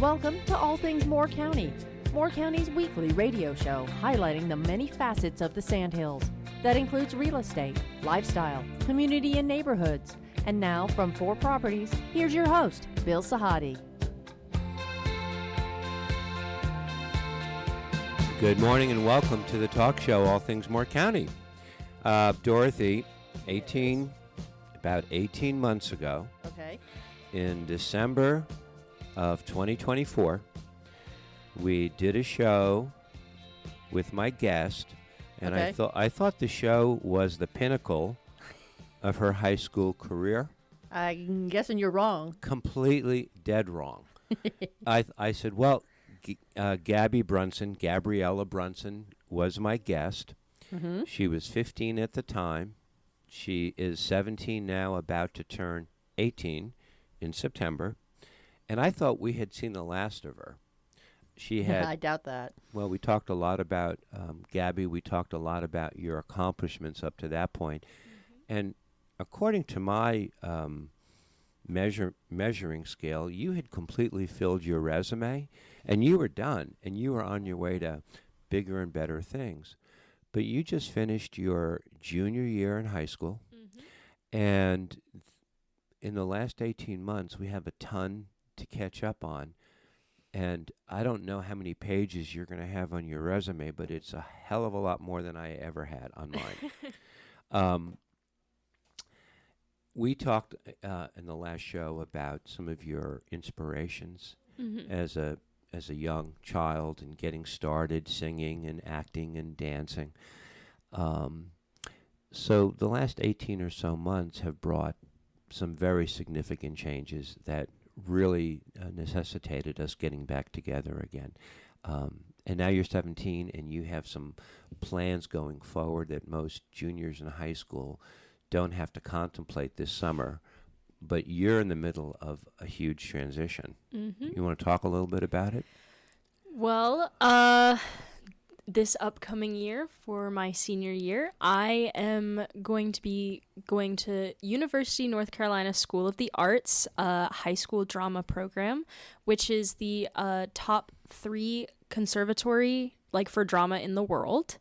Welcome to All Things Moore County, Moore County's weekly radio show highlighting the many facets of the Sandhills. That includes real estate, lifestyle, community and neighborhoods. And now from 4 Properties, here's your host, Bill Sahadi. Good morning and welcome to the talk show, All Things Moore County. Dorothy, about 18 months ago, in December of 2024, we did a show with my guest, and I thought the show was the pinnacle of her high school career. I'm guessing you're wrong. Completely dead wrong. I said, well, Gabby Brunson, Gabriella Brunson, was my guest. Mm-hmm. She was 15 at the time. She is 17 now, about to turn 18 in September. And I thought we had seen the last of her. She had. I doubt that. Well, we talked a lot about Gabby. We talked a lot about your accomplishments up to that point. Mm-hmm. And according to my measuring scale, you had completely filled your resume, and you were done, and you were on your way to bigger and better things. But you just finished your junior year in high school, mm-hmm. and in the last 18 months, we have a ton to catch up on. And I don't know how many pages you're going to have on your resume, but it's a hell of a lot more than I ever had on mine. We talked in the last show about some of your inspirations mm-hmm. as a young child and getting started singing and acting and dancing. So the last 18 or so months have brought some very significant changes that really necessitated us getting back together again. And now you're 17 and you have some plans going forward that most juniors in high school don't have to contemplate this summer, but you're in the middle of a huge transition. Mm-hmm. You want to talk a little bit about it? Well, this upcoming year for my senior year, I am going to be going to University North Carolina School of the Arts high school drama program, which is the top 3 conservatory for drama in the world.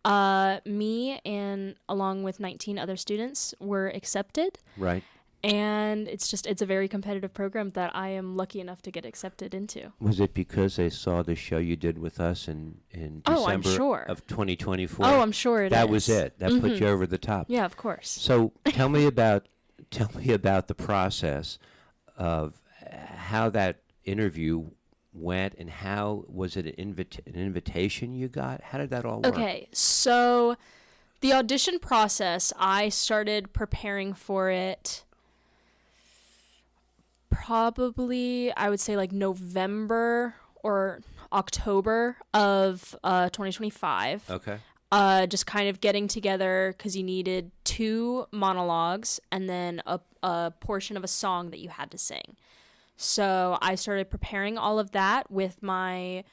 Me and along with 19 other students were accepted. Right. And it's a very competitive program that I am lucky enough to get accepted into. Was it because they saw the show you did with us in December of 2024? Oh, I'm sure that was it. That mm-hmm. put you over the top. Yeah, of course. So tell me about the process of how that interview went, and how was it an invitation you got? How did that all work? Okay, so the audition process, I started preparing for it probably, I would say November or October of 2025. Okay. Just kind of getting together because you needed 2 monologues and then a portion of a song that you had to sing. So I started preparing all of that with my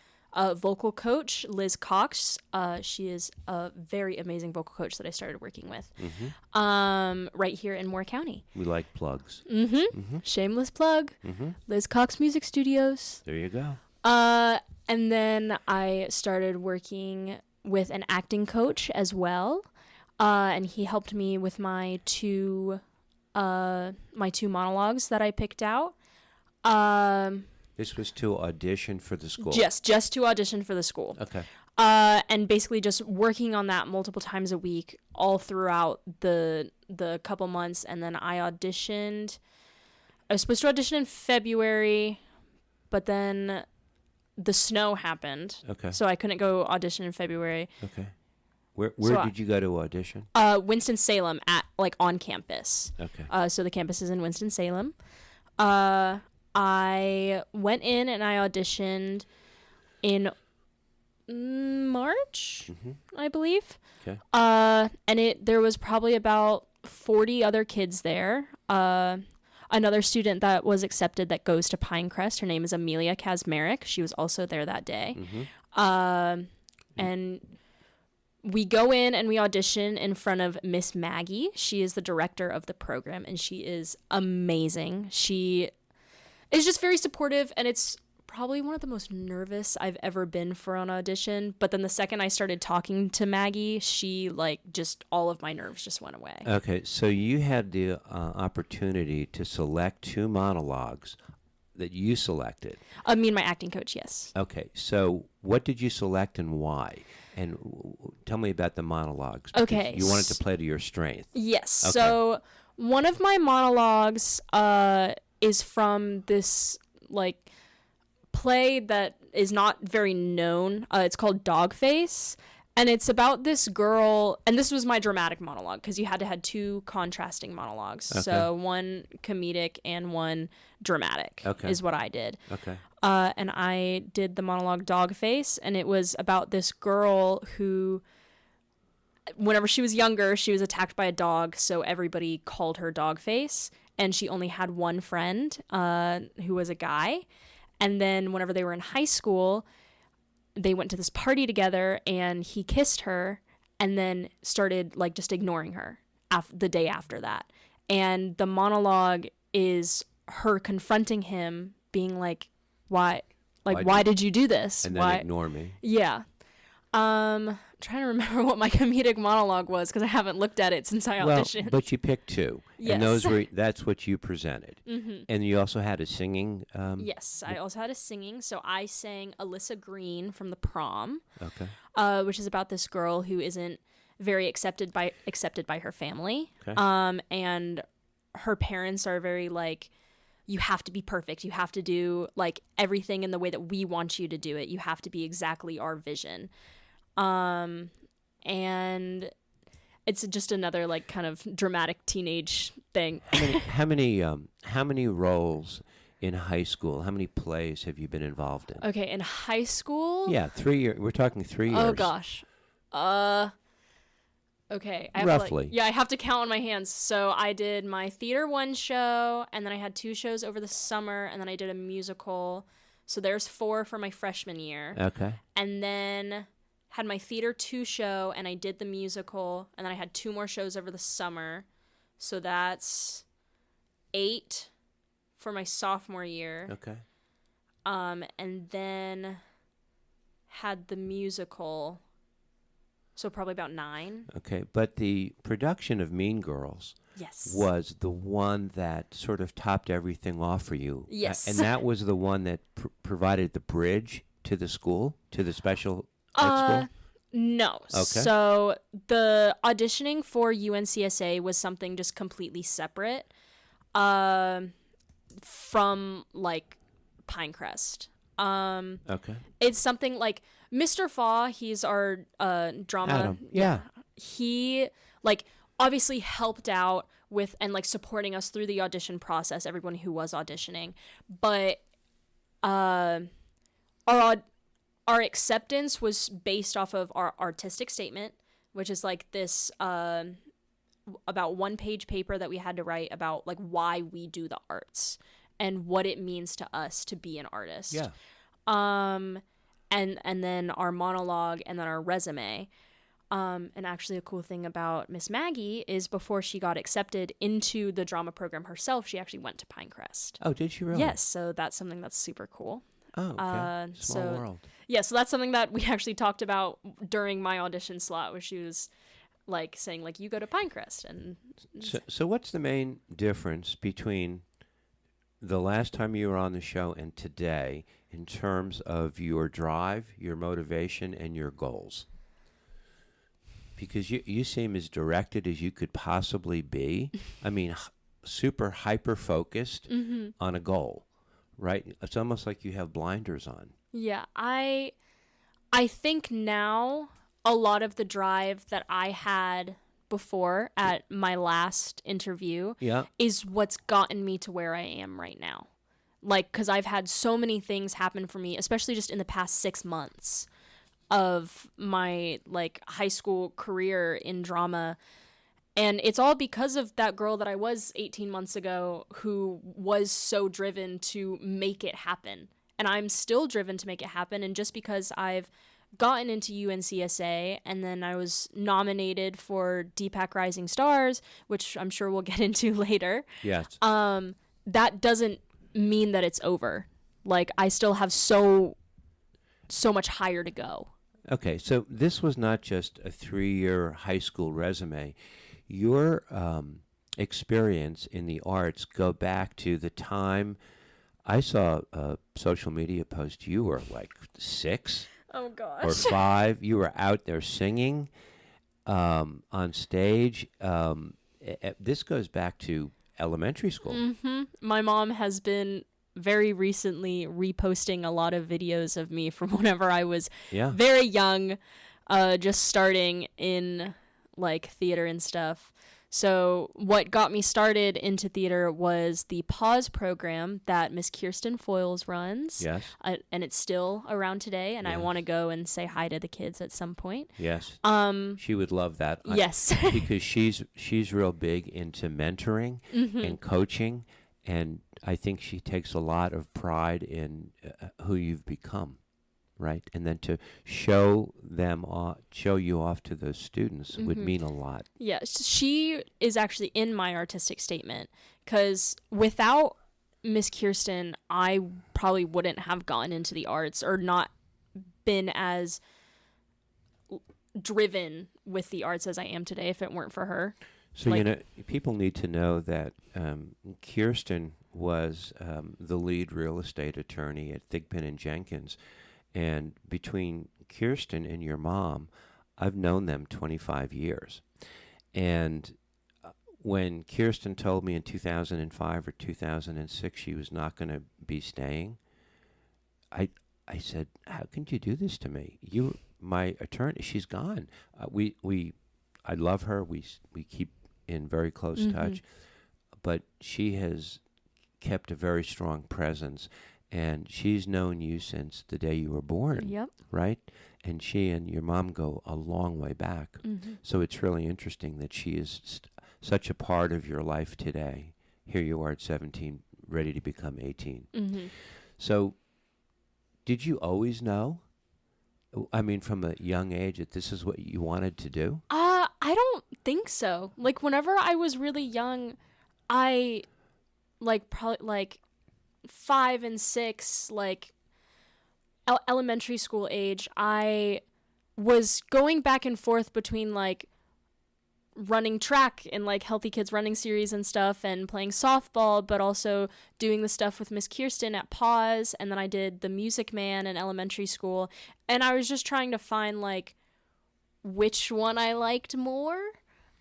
vocal coach, Liz Cox. She is a very amazing vocal coach that I started working with right here in Moore County. We like plugs. Mm-hmm. Mm-hmm. Shameless plug. Mm-hmm. Liz Cox Music Studios. There you go. And then I started working with an acting coach as well. And he helped me with my two monologues that I picked out. This was to audition for the school? Just to audition for the school. Okay. And basically just working on that multiple times a week all throughout the couple months. And then I auditioned. I was supposed to audition in February, but then the snow happened. Okay. So I couldn't go audition in February. Okay. Where did you go to audition? Winston Salem at on campus. Okay. So the campus is in Winston Salem. I went in and I auditioned in March, mm-hmm. I believe. Okay. And there was probably about 40 other kids there. Another student that was accepted that goes to Pinecrest, her name is Amelia Kazmarek. She was also there that day. Mm-hmm. And we go in and we audition in front of Miss Maggie. She is the director of the program, and she is amazing. She is just very supportive, and it's probably one of the most nervous I've ever been for an audition. But then the second I started talking to Maggie, she just all of my nerves just went away. Okay, so you had the opportunity to select 2 monologues that you selected. Me and my acting coach, yes. Okay, so what did you select and why? And tell me about the monologues. Okay. You wanted to play to your strength. Yes. Okay. So one of my monologues is from this play that is not very known. It's called Dogface. And it's about this girl, and this was my dramatic monologue because you had to have 2 contrasting monologues. Okay. So one comedic and one dramatic is what I did. Okay. And I did the monologue Dogface, and it was about this girl who, whenever she was younger, she was attacked by a dog, so everybody called her Dogface, and she only had one friend who was a guy. And then whenever they were in high school, they went to this party together, and he kissed her and then started just ignoring her the day after that. And the monologue is her confronting him, being like, why did you do this? And then ignore me. Yeah. Trying to remember what my comedic monologue was because I haven't looked at it since I auditioned. Well, but you picked 2. Yes. And that's what you presented. Mm-hmm. And you also had a singing. Yes, I also had a singing. So I sang Alyssa Green from The Prom. Okay. Which is about this girl who isn't very accepted by her family. Okay. And her parents are very you have to be perfect. You have to do everything in the way that we want you to do it. You have to be exactly our vision. And it's just another kind of dramatic teenage thing. How many roles in high school? How many plays have you been involved in? Okay, in high school? Yeah, 3 years. We're talking 3 years. Oh gosh. Okay. I have Roughly. I have to count on my hands. So I did my theater 1 show, and then I had 2 shows over the summer, and then I did a musical. So there's 4 for my freshman year. Okay. And then had my theater 2 show, and I did the musical, and then I had 2 more shows over the summer. So that's 8 for my sophomore year. Okay. And then had the musical, so probably about 9. Okay, but the production of Mean Girls was the one that sort of topped everything off for you. Yes. And that was the one that provided the bridge to the school, to the special ed school? No. Okay. So the auditioning for UNCSA was something just completely separate from Pinecrest. Okay. It's something Mr. Faw, he's our drama. Adam, yeah. He obviously helped out with and supporting us through the audition process, everyone who was auditioning. But our acceptance was based off of our artistic statement, which is this about 1-page paper that we had to write about why we do the arts and what it means to us to be an artist. Yeah. And then our monologue and then our resume. And actually a cool thing about Miss Maggie is before she got accepted into the drama program herself, she actually went to Pinecrest. Oh, did she really? Yes, so that's something that's super cool. Oh, okay. Small world. Yeah, so that's something that we actually talked about during my audition slot, where she was saying you go to Pinecrest. And so what's the main difference between the last time you were on the show and today in terms of your drive, your motivation, and your goals? Because you seem as directed as you could possibly be. I mean, super hyper-focused on a goal, right? It's almost like you have blinders on. Yeah, I think now a lot of the drive that I had before at my last interview is what's gotten me to where I am right now. Because I've had so many things happen for me, especially just in the past 6 months of my high school career in drama. And it's all because of that girl that I was 18 months ago who was so driven to make it happen. And I'm still driven to make it happen. And just because I've gotten into UNCSA and then I was nominated for DPAC Rising Stars, which I'm sure we'll get into later. Yes. That doesn't mean that it's over. Like, I still have so much higher to go. Okay, so this was not just a 3-year high school resume. Your experience in the arts go back to the time I saw a social media post. You were like 6 Oh, gosh. or 5. You were out there singing on stage. This goes back to elementary school. Mm-hmm. My mom has been very recently reposting a lot of videos of me from whenever I was very young, just starting in like theater and stuff. So what got me started into theater was the Pause program that Miss Kirsten Foyles runs. Yes. And it's still around today, and I want to go and say hi to the kids at some point. Yes. She would love that. Yes. Because she's real big into mentoring and coaching, and I think she takes a lot of pride in who you've become, right? And then to show you off to those students would mean a lot. Yeah, she is actually in my artistic statement, because without Miss Kirsten, I probably wouldn't have gotten into the arts or not been as driven with the arts as I am today if it weren't for her. So, people need to know that Kirsten was the lead real estate attorney at Thigpen and Jenkins. And between Kirsten and your mom, I've known them 25 years. And when Kirsten told me in 2005 or 2006 she was not going to be staying, I said, how can you do this to me? You, my attorney, she's gone. I love her. We keep in very close touch. But she has kept a very strong presence. And she's known you since the day you were born, right? And she and your mom go a long way back. So it's really interesting that she is such a part of your life today. Here you are at 17, ready to become 18. So did you always know, I mean, from a young age, that this is what you wanted to do? I don't think so. Like, whenever I was really young, I, probably, 5 and 6, elementary school age, I was going back and forth between, running track and, Healthy Kids Running Series and stuff, and playing softball, but also doing the stuff with Miss Kirsten at Pause, and then I did the Music Man in elementary school, and I was just trying to find, which one I liked more,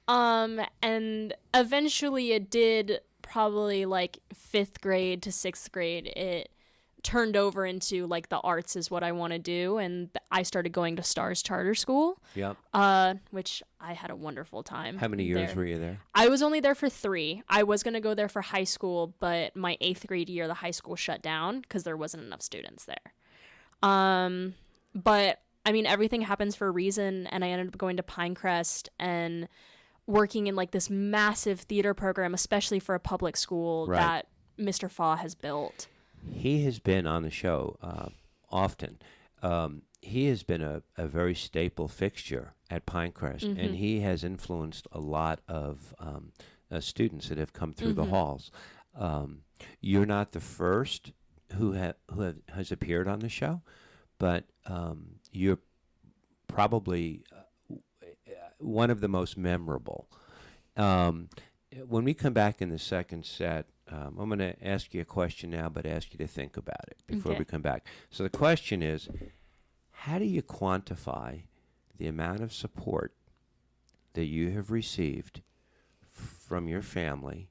and eventually it did, probably 5th grade to 6th grade, it turned over into the arts is what I want to do, and I started going to Stars Charter School. Which I had a wonderful time. How many years were you there? I was only there for 3. I was going to go there for high school, but my 8th grade year the high school shut down because there wasn't enough students there. But I mean, everything happens for a reason, and I ended up going to Pinecrest and working in this massive theater program, especially for a public school that Mr. Faw has built. He has been on the show often. He has been a very staple fixture at Pinecrest, and he has influenced a lot of students that have come through the halls. You're not the first who has appeared on the show, but you're probably one of the most memorable. When we come back in the second set, I'm going to ask you a question now, but ask you to think about it before we come back. So the question is, how do you quantify the amount of support that you have received from your family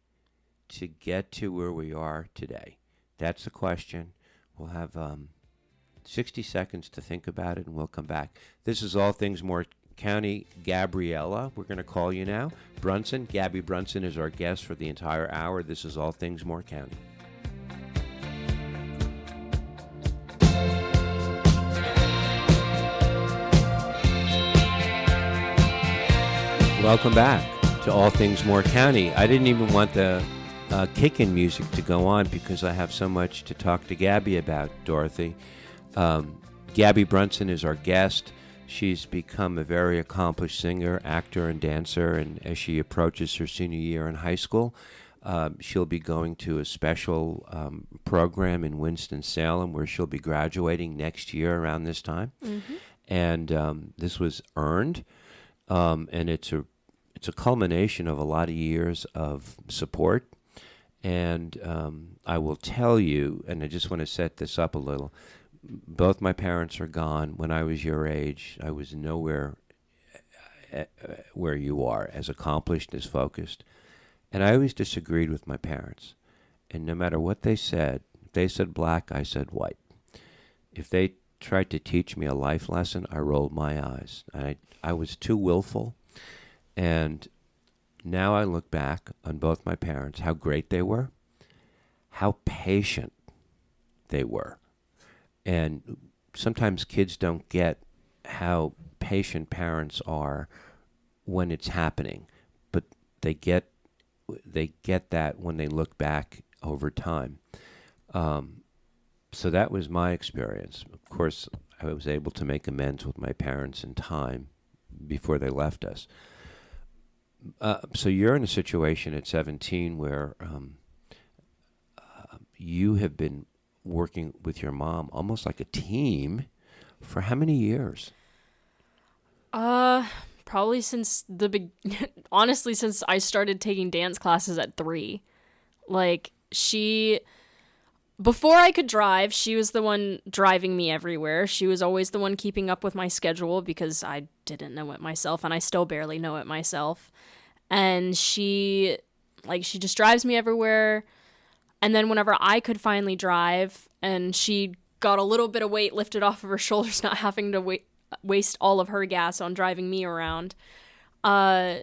to get to where we are today? That's the question. We'll have 60 seconds to think about it, and we'll come back. This is All Things More County. Gabriella, we're going to call you now. Brunson, Gabby Brunson is our guest for the entire hour. This is All Things More County. Welcome back to All Things More County. I didn't even want the kick-in music to go on because I have so much to talk to Gabby about, Dorothy. Gabby Brunson is our guest. She's become a very accomplished singer, actor, and dancer, and as she approaches her senior year in high school, She'll be going to a special program in Winston Salem where she'll be graduating next year around this time. Mm-hmm. And this was earned, and it's a culmination of a lot of years of support. And I will tell you, and I just want to set this up a little, both my parents are gone. When I was your age, I was nowhere where you are, as accomplished, as focused. And I always disagreed with my parents. And no matter what they said, if they said black, I said white. If they tried to teach me a life lesson, I rolled my eyes. I was too willful. And now I look back on both my parents, how great they were, how patient they were. And sometimes kids don't get how patient parents are when it's happening, but they get that when they look back over time. So that was my experience. Of course, I was able to make amends with my parents in time before they left us. So you're in a situation at 17 where you have been working with your mom almost like a team for how many years? Probably since honestly, since I started taking dance classes at 3. Like, before I could drive, she was the one driving me everywhere. She was always the one keeping up with my schedule because I didn't know it myself, and I still barely know it myself. And she just drives me everywhere. And then whenever I could finally drive and she got a little bit of weight lifted off of her shoulders, not having to waste all of her gas on driving me around,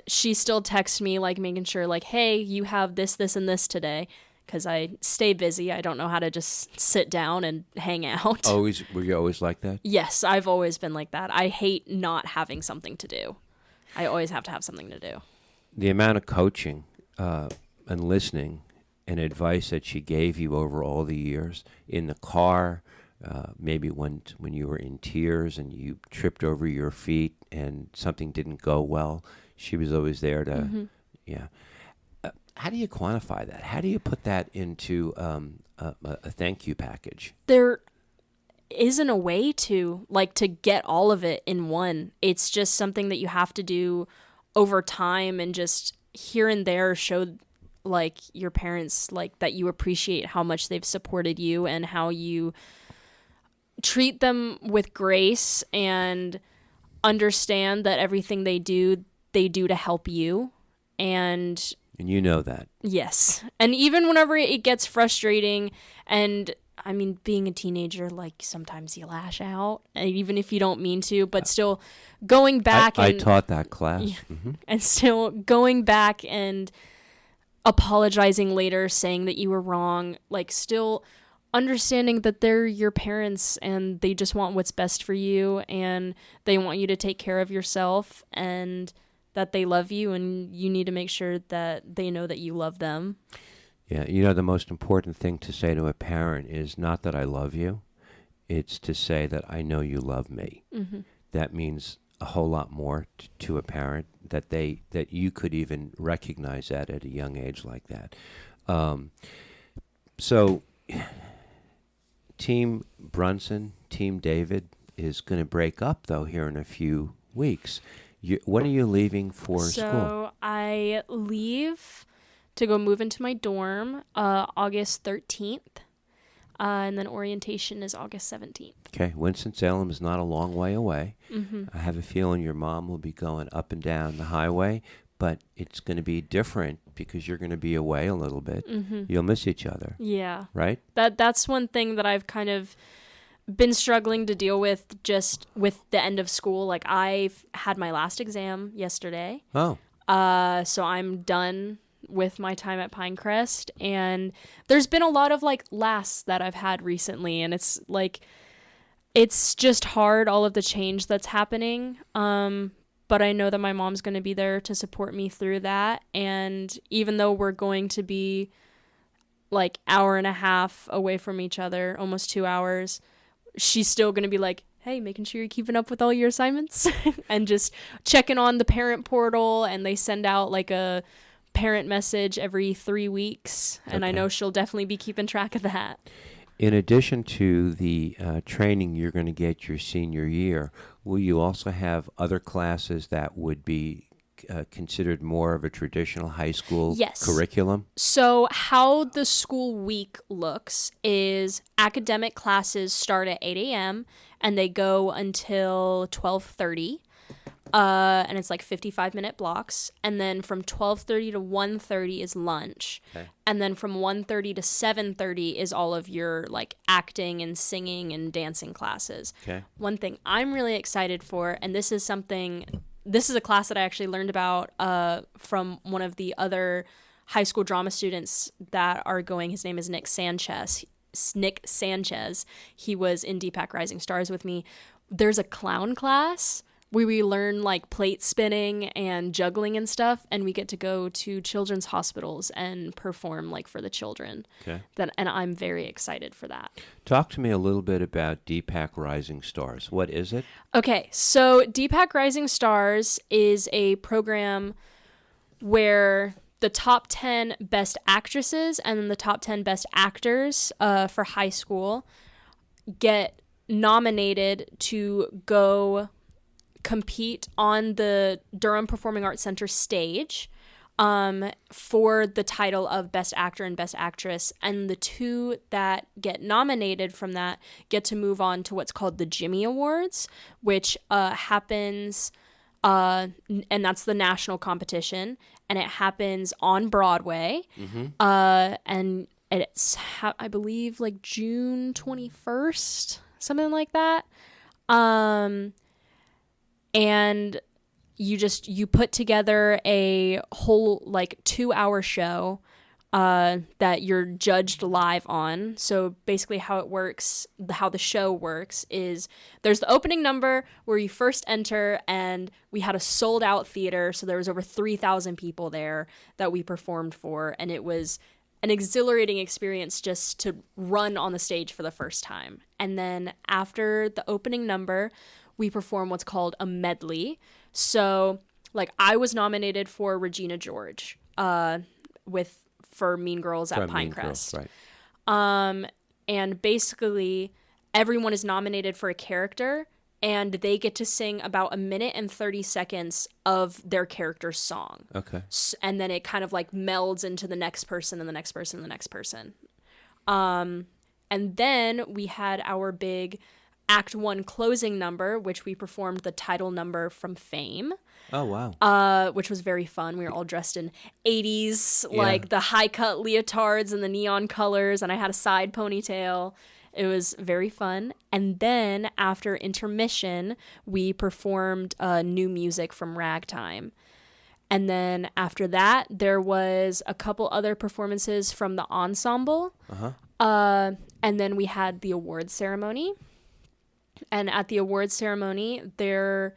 she still texts me, like, making sure, like, hey, you have this, this, and this today. Because I stay busy. I don't know how to just sit down and hang out. Were you always like that? Yes, I've always been like that. I hate not having something to do. I always have to have something to do. The amount of coaching and listening and advice that she gave you over all the years in the car, maybe when you were in tears and you tripped over your feet and something didn't go well, she was always there to, yeah. How do you quantify that? How do you put that into a thank you package? There isn't a way to get all of it in one. It's just something that you have to do over time and just here and there show, like, your parents, like, that you appreciate how much they've supported you and how you treat them with grace and understand that everything they do to help you. And you know that. Yes. And even whenever it gets frustrating, and I mean, being a teenager, like, sometimes you lash out, and even if you don't mean to, but still going back I taught that class. Yeah, and still going back and apologizing later, saying that you were wrong, like, still understanding that they're your parents and they just want what's best for you and they want you to take care of yourself and that they love you, and you need to make sure that they know that you love them. Yeah, you know, the most important thing to say to a parent is not that I love you, it's to say that I know you love me. Mm-hmm. That means a whole lot more to a parent, that you could even recognize that at a young age like that. So, Team Brunson, Team David is going to break up, though, here in a few weeks. When are you leaving for school? So I leave to go move into my dorm August 13th, and then orientation is August 17th. Okay, Winston-Salem is not a long way away. Mm-hmm. I have a feeling your mom will be going up and down the highway, but it's going to be different because you're going to be away a little bit. Mm-hmm. You'll miss each other. Yeah. Right? That's one thing that I've kind of been struggling to deal with just with the end of school. Like, I've had my last exam yesterday. Oh. So I'm done with my time at Pinecrest, and there's been a lot of, like, lasts that I've had recently, and it's like, it's just hard, all of the change that's happening. But I know that my mom's going to be there to support me through that. And even though we're going to be like hour and a half away from each other, almost 2 hours, she's still going to be like, hey, making sure you're keeping up with all your assignments and just checking on the parent portal. And they send out like a parent message every 3 weeks, and I know she'll definitely be keeping track of that. In addition to the training you're going to get your senior year, will you also have other classes that would be considered more of a traditional high school curriculum? So how the school week looks is academic classes start at 8 a.m. and they go until 12:30. And it's like 55-minute blocks. And then from 12:30 to 1:30 is lunch. Okay. And then from 1:30 to 7:30 is all of your like acting and singing and dancing classes. Okay. One thing I'm really excited for, and this is a class that I actually learned about from one of the other high school drama students that are going. His name is Nick Sanchez. He was in Deepak Rising Stars with me. There's a clown class where we learn like plate spinning and juggling and stuff, and we get to go to children's hospitals and perform like for the children. Okay. And I'm very excited for that. Talk to me a little bit about Deepak Rising Stars. What is it? Okay, so Deepak Rising Stars is a program where the top 10 best actresses and then the top 10 best actors for high school get nominated to go compete on the Durham Performing Arts Center stage for the title of Best Actor and Best Actress. And the two that get nominated from that get to move on to what's called the Jimmy Awards, which happens, and that's the national competition, and it happens on Broadway. Mm-hmm. And it's, I believe, like June 21st, something like that. And you put together a whole like 2-hour show that you're judged live on. So basically how the show works is there's the opening number where you first enter, and we had a sold out theater. So there was over 3,000 people there that we performed for. And it was an exhilarating experience just to run on the stage for the first time. And then after the opening number, we perform what's called a medley. So, like, I was nominated for Regina George for Mean Girls at Pinecrest. Right. And basically, everyone is nominated for a character, and they get to sing about 1 minute and 30 seconds of their character's song. Okay. And then it kind of, like, melds into the next person and the next person and the next person. And then we had our big Act 1 closing number, which we performed the title number from Fame. Oh, wow. Which was very fun. We were all dressed in 80s, like the high-cut leotards and the neon colors, and I had a side ponytail. It was very fun. And then after intermission, we performed new music from Ragtime. And then after that, there was a couple other performances from the ensemble. Uh-huh. And then we had the awards ceremony. And at the awards ceremony, there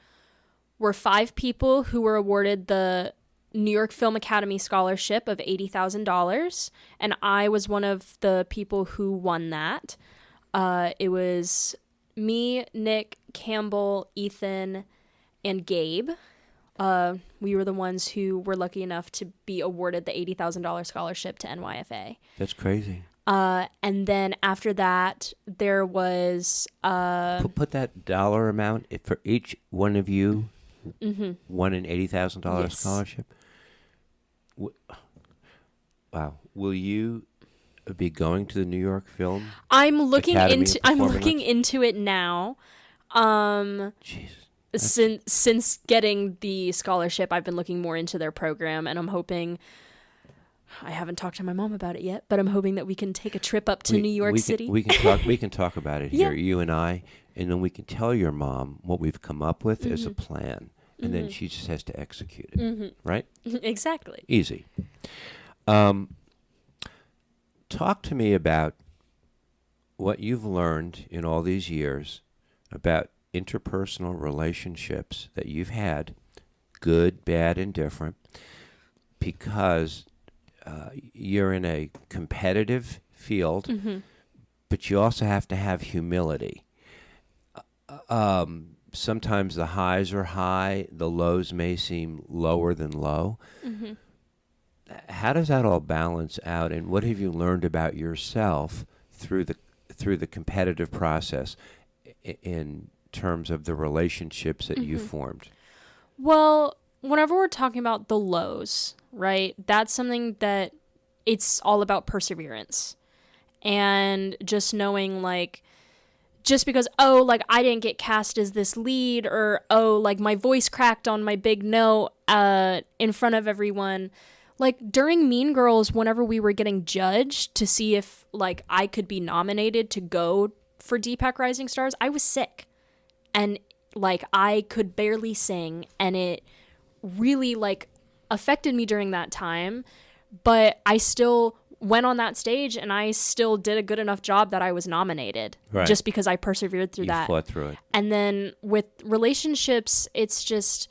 were 5 people who were awarded the New York Film Academy Scholarship of $80,000. And I was one of the people who won that. It was me, Nick, Campbell, Ethan, and Gabe. We were the ones who were lucky enough to be awarded the $80,000 scholarship to NYFA. That's crazy. And then after that, there was... Put that dollar amount for each one of you, mm-hmm. won an $80,000 scholarship. Wow. Will you be going to the New York Film I'm looking into it now. Jesus. Since getting the scholarship, I've been looking more into their program, and I'm hoping... I haven't talked to my mom about it yet, but I'm hoping that we can take a trip up to New York City. We can talk about it here, you and I, and then we can tell your mom what we've come up with mm-hmm. as a plan, and mm-hmm. then she just has to execute it, mm-hmm. right? Exactly. Easy. Talk to me about what you've learned in all these years about interpersonal relationships that you've had, good, bad, and different, because... you're in a competitive field, mm-hmm. but you also have to have humility. Sometimes the highs are high, the lows may seem lower than low. Mm-hmm. how does that all balance out, and what have you learned about yourself through the competitive process in terms of the relationships that you formed? Well, whenever we're talking about the lows, right, that's something that it's all about perseverance. And just knowing, like, just because, oh, like, I didn't get cast as this lead, or, oh, like, my voice cracked on my big note in front of everyone. Like, during Mean Girls, whenever we were getting judged to see if, like, I could be nominated to go for Deepak Rising Stars, I was sick. And, like, I could barely sing, and it really, like, affected me during that time. But I still went on that stage, and I still did a good enough job that I was nominated, Right. just because I persevered through that. You fought through it. And then with relationships, it's just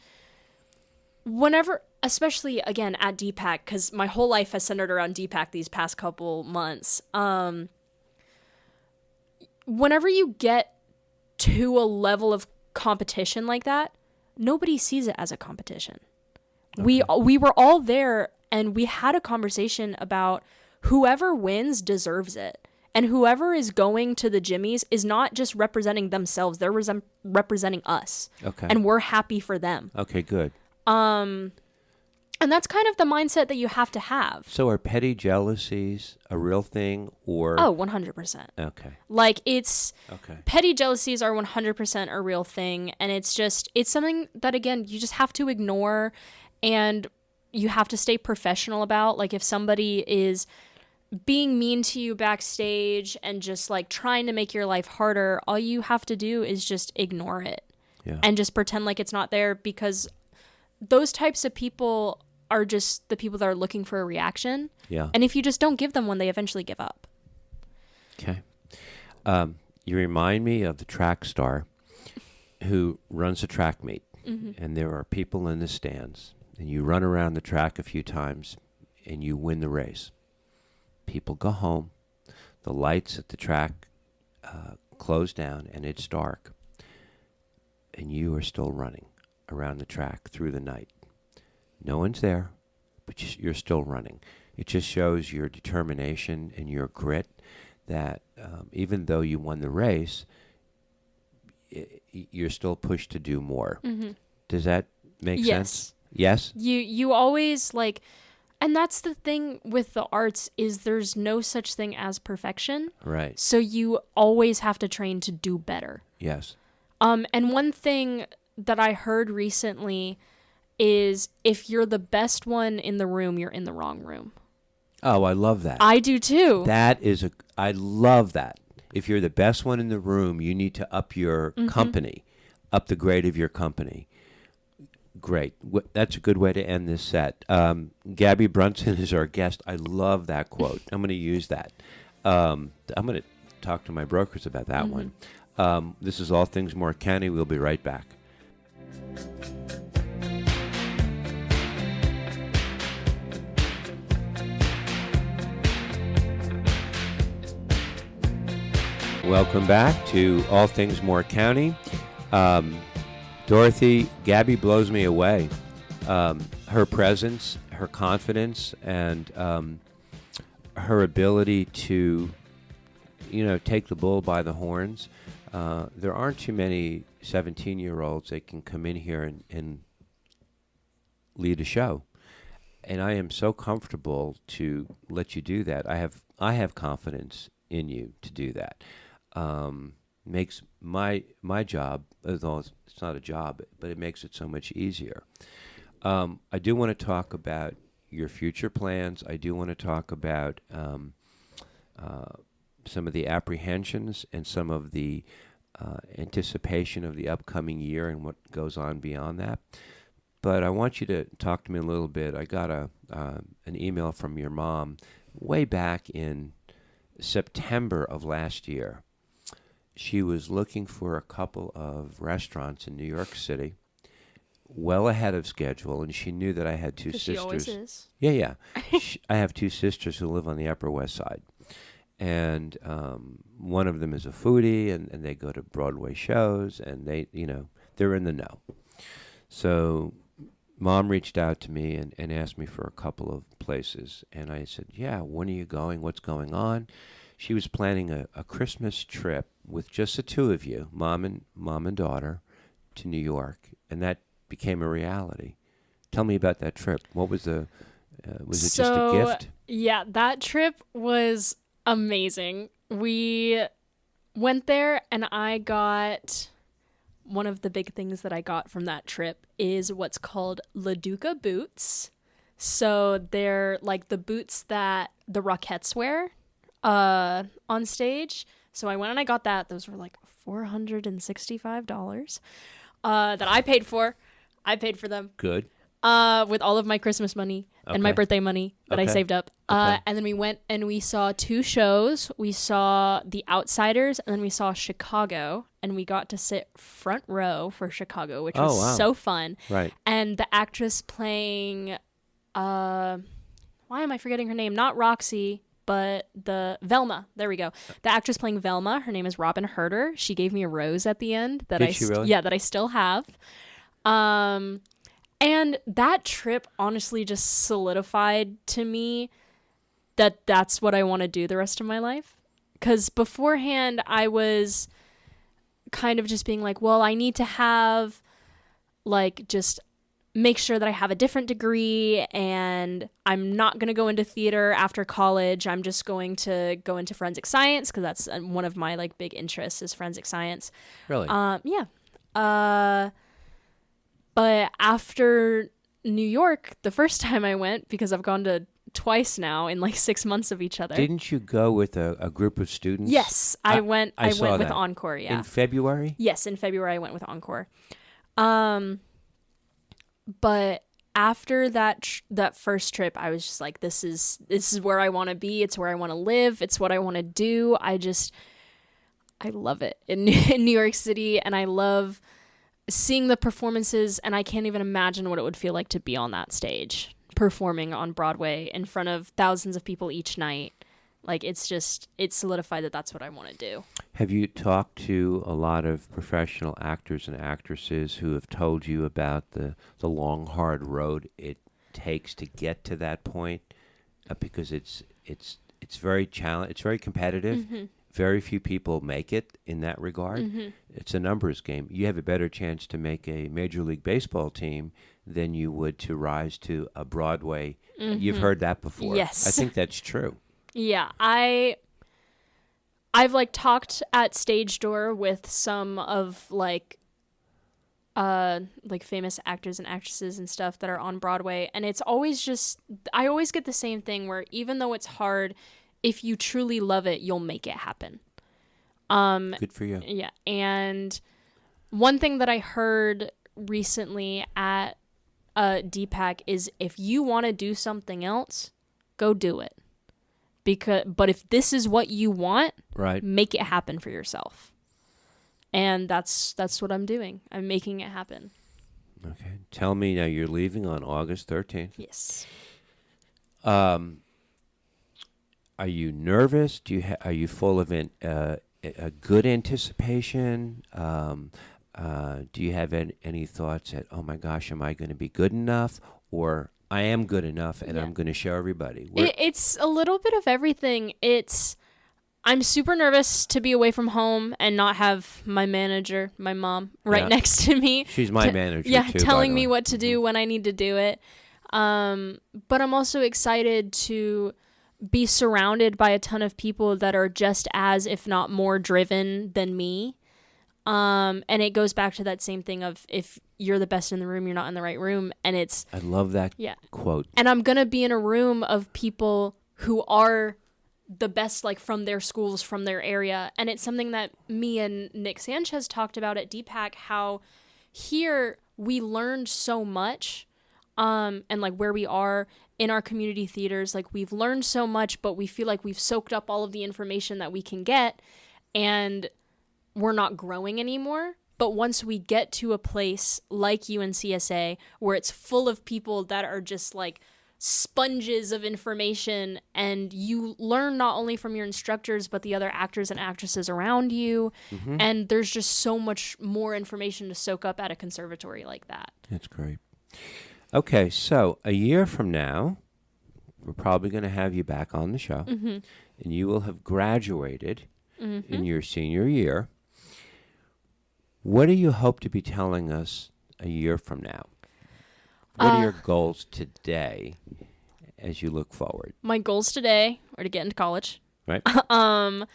whenever, especially again at Deepak, because my whole life has centered around Deepak these past couple months. Whenever you get to a level of competition like that, nobody sees it as a competition. Okay. We were all there, and we had a conversation about whoever wins deserves it. And whoever is going to the Jimmies is not just representing themselves, they're representing us. Okay. And we're happy for them. Okay, good. And that's kind of the mindset that you have to have. So are petty jealousies a real thing, or? Oh, 100%. Okay. Like, it's... Okay. Petty jealousies are 100% a real thing. And it's something that, again, you just have to ignore, and you have to stay professional about. Like, if somebody is being mean to you backstage and just, like, trying to make your life harder, all you have to do is just ignore it. Yeah. And just pretend like it's not there, because those types of people are just the people that are looking for a reaction. Yeah. And if you just don't give them one, they eventually give up. Okay. You remind me of the track star who runs a track meet. Mm-hmm. And there are people in the stands, and you run around the track a few times, and you win the race. People go home. The lights at the track close down, and it's dark. And you are still running around the track through the night. No one's there, but you're still running. It just shows your determination and your grit, that even though you won the race, you're still pushed to do more. Mm-hmm. Does that make sense? Yes. You always, like, and that's the thing with the arts, is there's no such thing as perfection. Right. So you always have to train to do better. Yes. And one thing that I heard recently is, if you're the best one in the room, you're in the wrong room. Oh, I love that. I do too. I love that. If you're the best one in the room, you need to up your company, up the grade of your company. Great. That's a good way to end this set. Gabby Brunson is our guest. I love that quote. I'm going to use that. I'm going to talk to my brokers about that one. This is All Things More County. We'll be right back. Welcome back to All Things More County. Dorothy, Gabby blows me away. Her presence, her confidence, and her ability to, take the bull by the horns. There aren't too many 17-year-olds that can come in here and lead a show. And I am so comfortable to let you do that. I have confidence in you to do that. Makes my job, although it's not a job, but it makes it so much easier. I do want to talk about your future plans. I do want to talk about some of the apprehensions and some of the anticipation of the upcoming year and what goes on beyond that. But I want you to talk to me a little bit. I got an email from your mom way back in September of last year. She was looking for a couple of restaurants in New York City, well ahead of schedule, and she knew that I had two sisters. She always is. Yeah. I have two sisters who live on the Upper West Side, and one of them is a foodie, and they go to Broadway shows, and they're in the know. So Mom reached out to me and asked me for a couple of places. And I said, yeah, when are you going? What's going on? She was planning a Christmas trip with just the two of you, mom and daughter, to New York. And that became a reality. Tell me about that trip. What was was it just a gift? Yeah, that trip was amazing. We went there, and I got one of the big things that I got from that trip is what's called Laduca boots. So they're like the boots that the Rockettes wear on stage. So I went and I got that. Those were like $465 that I paid for. I paid for them. Good. With all of my Christmas money and my birthday money that I saved up. And then we went and we saw 2 shows. We saw The Outsiders, and then we saw Chicago. And we got to sit front row for Chicago, which was so fun. Right. And the actress playing, why am I forgetting her name? Not Roxy, but the Velma. There we go. The actress playing Velma, her name is Robin Herder. She gave me a rose at the end that that I still have. And that trip honestly just solidified to me that that's what I want to do the rest of my life. Because beforehand, I was kind of just being like, well, I need to have, like, just make sure that I have a different degree, and I'm not going to go into theater after college. I'm just going to go into forensic science, because that's one of my, like, big interests is forensic science. Really? Yeah. But after New York, the first time I went, because I've gone to twice now in like 6 months of each other. Didn't you go with a group of students? Yes, I went with that. Encore, yeah. In February? Yes, in February I went with Encore. But after that first trip, I was just like, this is where I want to be. It's where I want to live. It's what I want to do. I love it in New York City, and I love seeing the performances, and I can't even imagine what it would feel like to be on that stage performing on Broadway in front of thousands of people each night. Like, it's solidified that that's what I want to do. Have you talked to a lot of professional actors and actresses who have told you about the long, hard road it takes to get to that point? Because it's very it's very competitive. Mm-hmm. Very few people make it in that regard. Mm-hmm. It's a numbers game. You have a better chance to make a Major League Baseball team than you would to rise to a Broadway. Mm-hmm. You've heard that before. Yes. I think that's true. Yeah, I've like talked at Stage Door with some of like famous actors and actresses and stuff that are on Broadway, and it's always just, I always get the same thing where even though it's hard, if you truly love it, you'll make it happen. Good for you. Yeah. And one thing that I heard recently at DPAC is if you want to do something else, go do it. But if this is what you want, right, make it happen for yourself. And that's what I'm doing. I'm making it happen. Okay. Tell me now, you're leaving on August 13th. Yes. Are you nervous? Are you full of a good anticipation? Do you have any thoughts that, oh my gosh, am I going to be good enough? Or I am good enough and I'm going to show everybody? It's a little bit of everything. I'm super nervous to be away from home and not have my manager, my mom, right next to me. She's my manager, yeah, too, telling me what to do when I need to do it. But I'm also excited to be surrounded by a ton of people that are just as, if not more, driven than me. And it goes back to that same thing of if you're the best in the room, you're not in the right room. And I love that quote. And I'm going to be in a room of people who are the best, like, from their schools, from their area. And it's something that me and Nick Sanchez talked about at DPAC, how here we learned so much, and like where we are in our community theaters, like we've learned so much, but we feel like we've soaked up all of the information that we can get and we're not growing anymore. But once we get to a place like UNCSA, where it's full of people that are just like sponges of information, and you learn not only from your instructors, but the other actors and actresses around you. Mm-hmm. And there's just so much more information to soak up at a conservatory like that. That's great. Okay, so a year from now, we're probably going to have you back on the show, Mm-hmm. and you will have graduated Mm-hmm. in your senior year. What do you hope to be telling us a year from now? What are your goals today as you look forward? My goals today are to get into college. Right. So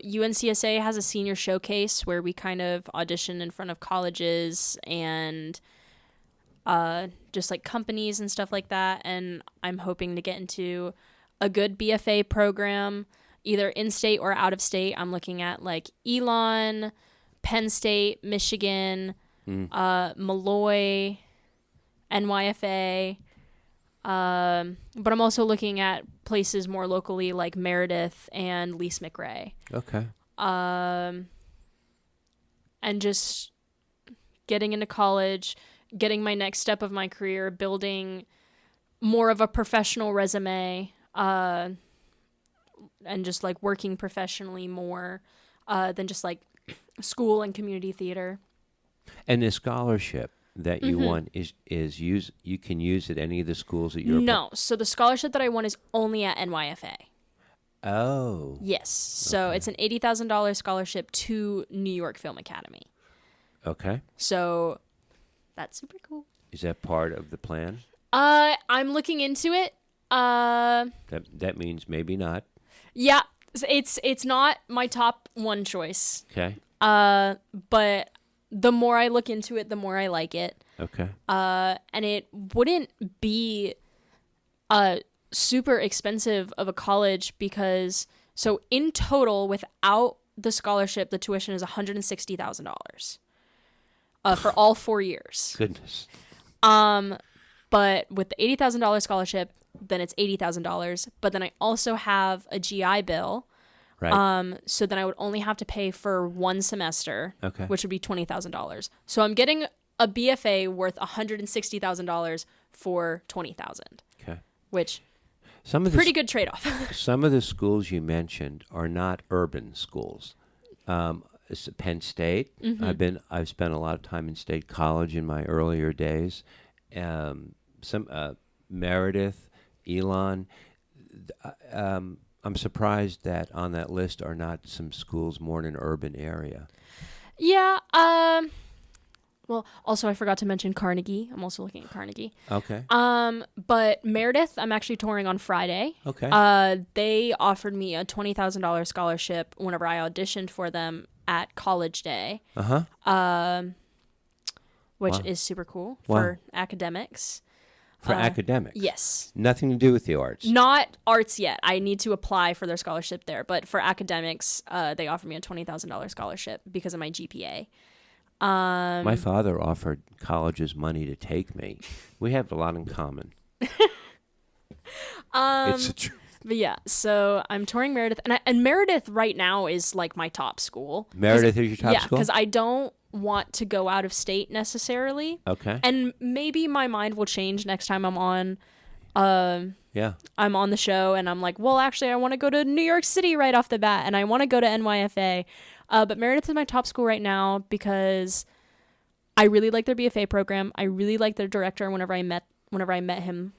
UNCSA has a senior showcase where we kind of audition in front of colleges and just like companies and stuff like that. And I'm hoping to get into a good BFA program, either in state or out of state. I'm looking at like Elon, Penn State, Michigan, Malloy, NYFA. But I'm also looking at places more locally like Meredith and Lise McRae. Okay. And just getting into college, getting my next step of my career, building more of a professional resume, and just like working professionally more than just like school and community theater. And the scholarship that you won is you can use at any of the schools that you're No, so the scholarship that I won is only at NYFA. Oh. Yes, so it's an $80,000 scholarship to New York Film Academy. Okay. So that's super cool. Is that part of the plan? I'm looking into it. That means maybe not. Yeah, it's not my top one choice. Okay. But the more I look into it, the more I like it. Okay. And it wouldn't be super expensive of a college because so in total without the scholarship, the tuition is $160,000 for all 4 years. Goodness. But with the $80,000 scholarship, then it's $80,000. But then I also have a GI Bill. Right. So then I would only have to pay for one semester, Okay. which would be $20,000. So I'm getting a BFA worth $160,000 for $20,000, Okay. which Some of the pretty good trade-off. Some of the schools you mentioned are not urban schools. It's Penn State. I've spent a lot of time in State College in my earlier days. Meredith, Elon. I'm surprised that on that list are not some schools more in an urban area. Yeah. Well, also I forgot to mention Carnegie. I'm also looking at Carnegie. Okay. But Meredith, I'm actually touring on Friday. Okay. They offered me a $20,000 scholarship whenever I auditioned for them at College Day. Which Wow. is super cool Wow. for academics. For academics. Yes. Nothing to do with the arts. Not arts yet. I need to apply for their scholarship there. But for academics, they offered me a $20,000 scholarship because of my GPA. My father offered colleges money to take me. We have a lot in common. It's the truth. But yeah, so I'm touring Meredith. And Meredith right now is like my top school. Meredith is your top Yeah, school? because I don't want to go out of state necessarily. Okay. And maybe my mind will change next time I'm on Yeah. I'm on the show and I'm like, well, actually, I want to go to New York City right off the bat and I want to go to NYFA. But Meredith is my top school right now because I really like their BFA program. I really like their director whenever I met him.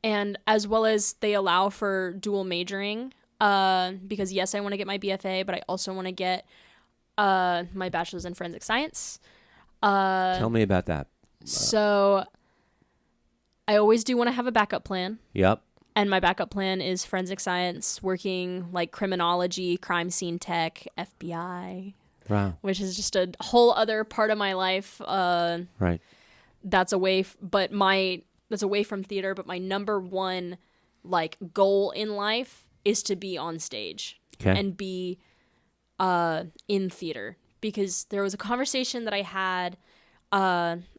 And as well as they allow for dual majoring because, yes, I want to get my BFA, but I also want to get my bachelor's in forensic science. Tell me about that. So I always do want to have a backup plan. Yep. And my backup plan is forensic science, working like criminology, crime scene tech, FBI, Wow. which is just a whole other part of my life. Right. That's away, that's away from theater. But my number one like goal in life is to be on stage and be in theater. Because there was a conversation that I had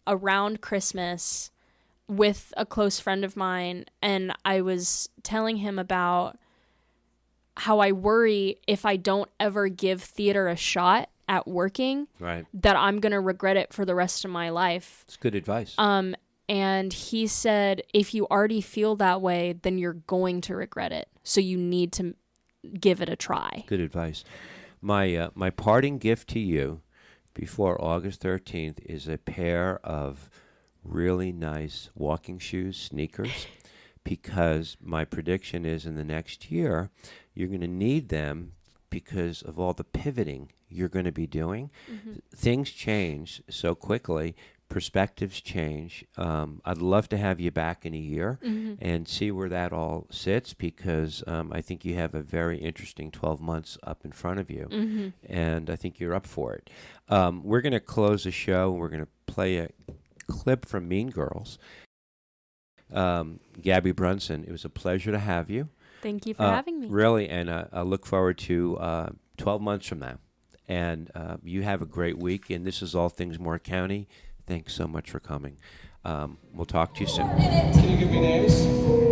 around Christmas with a close friend of mine, and I was telling him about how I worry if I don't ever give theater a shot at working, Right. that I'm going to regret it for the rest of my life. It's good advice. And he said, if you already feel that way, then you're going to regret it. So you need to give it a try. Good advice. My parting gift to you before August 13th is a pair of really nice walking shoes, sneakers, because my prediction is in the next year, you're going to need them because of all the pivoting you're going to be doing. Things change so quickly. Perspectives change. I'd love to have you back in a year and see where that all sits, because I think you have a very interesting 12 months up in front of you, and I think you're up for it. We're going to close the show, and we're going to play a clip from Mean Girls. Gabby Brunson, it was a pleasure to have you. Thank you for having me. Really, and I look forward to 12 months from now. And you have a great week, and this is All Things Moore County. Thanks so much for coming. We'll talk to you soon. Can you give me names?